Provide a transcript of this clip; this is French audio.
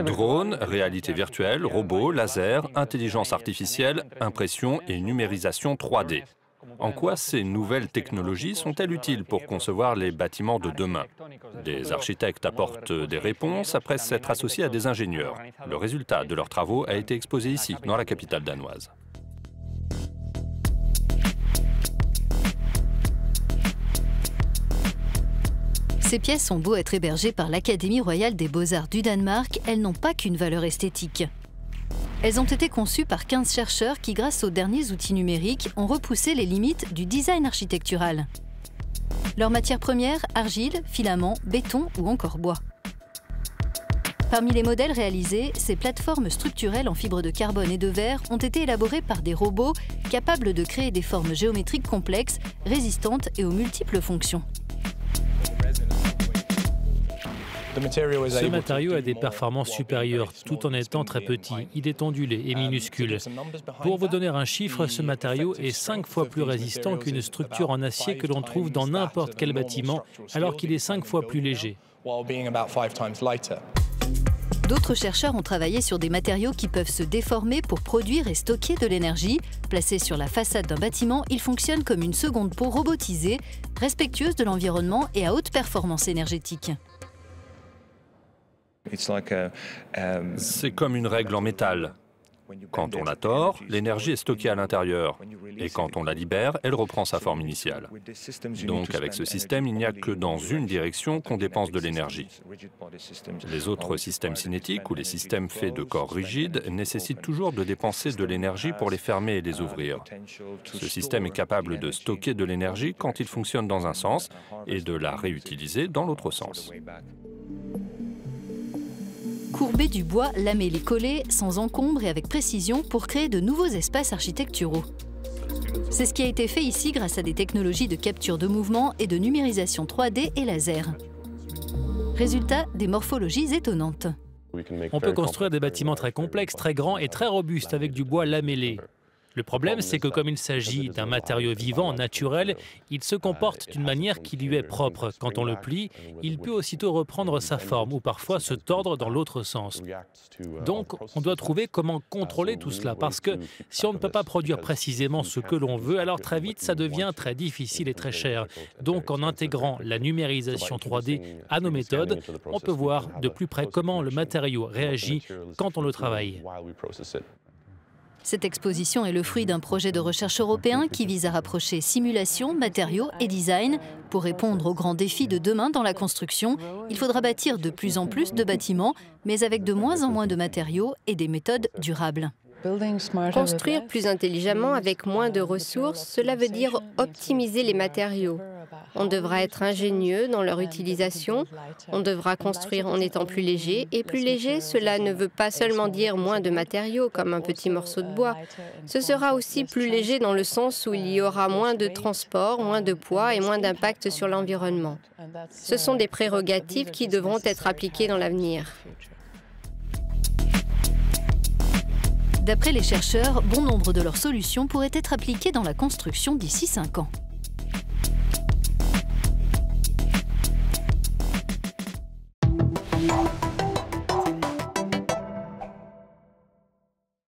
Drones, réalité virtuelle, robots, lasers, intelligence artificielle, impression et numérisation 3D. En quoi ces nouvelles technologies sont-elles utiles pour concevoir les bâtiments de demain? Des architectes apportent des réponses après s'être associés à des ingénieurs. Le résultat de leurs travaux a été exposé ici, dans la capitale danoise. Ces pièces ont beau être hébergées par l'Académie royale des beaux-arts du Danemark, elles n'ont pas qu'une valeur esthétique. Elles ont été conçues par 15 chercheurs qui, grâce aux derniers outils numériques, ont repoussé les limites du design architectural. Leurs matières premières, argile, filament, béton ou encore bois. Parmi les modèles réalisés, ces plateformes structurelles en fibres de carbone et de verre ont été élaborées par des robots capables de créer des formes géométriques complexes, résistantes et aux multiples fonctions. Ce matériau a des performances supérieures tout en étant très petit. Il est ondulé et minuscule. Pour vous donner un chiffre, ce matériau est 5 fois plus résistant qu'une structure en acier que l'on trouve dans n'importe quel bâtiment, alors qu'il est 5 fois plus léger. D'autres chercheurs ont travaillé sur des matériaux qui peuvent se déformer pour produire et stocker de l'énergie. Placés sur la façade d'un bâtiment, ils fonctionnent comme une seconde peau robotisée, respectueuse de l'environnement et à haute performance énergétique. C'est comme une règle en métal. Quand on la tord, l'énergie est stockée à l'intérieur. Et quand on la libère, elle reprend sa forme initiale. Donc avec ce système, il n'y a que dans une direction qu'on dépense de l'énergie. Les autres systèmes cinétiques ou les systèmes faits de corps rigides nécessitent toujours de dépenser de l'énergie pour les fermer et les ouvrir. Ce système est capable de stocker de l'énergie quand il fonctionne dans un sens et de la réutiliser dans l'autre sens. Courber du bois, lamellé collé, sans encombre et avec précision pour créer de nouveaux espaces architecturaux. C'est ce qui a été fait ici grâce à des technologies de capture de mouvement et de numérisation 3D et laser. Résultat, des morphologies étonnantes. On peut construire des bâtiments très complexes, très grands et très robustes avec du bois lamellé. Le problème, c'est que comme il s'agit d'un matériau vivant, naturel, il se comporte d'une manière qui lui est propre. Quand on le plie, il peut aussitôt reprendre sa forme ou parfois se tordre dans l'autre sens. Donc, on doit trouver comment contrôler tout cela, parce que si on ne peut pas produire précisément ce que l'on veut, alors très vite, ça devient très difficile et très cher. Donc, en intégrant la numérisation 3D à nos méthodes, on peut voir de plus près comment le matériau réagit quand on le travaille. Cette exposition est le fruit d'un projet de recherche européen qui vise à rapprocher simulation, matériaux et design. Pour répondre aux grands défis de demain dans la construction, il faudra bâtir de plus en plus de bâtiments, mais avec de moins en moins de matériaux et des méthodes durables. Construire plus intelligemment avec moins de ressources, cela veut dire optimiser les matériaux. On devra être ingénieux dans leur utilisation, on devra construire en étant plus léger. Et plus léger, cela ne veut pas seulement dire moins de matériaux, comme un petit morceau de bois. Ce sera aussi plus léger dans le sens où il y aura moins de transport, moins de poids et moins d'impact sur l'environnement. Ce sont des prérogatives qui devront être appliquées dans l'avenir. D'après les chercheurs, bon nombre de leurs solutions pourraient être appliquées dans la construction d'ici 5 ans.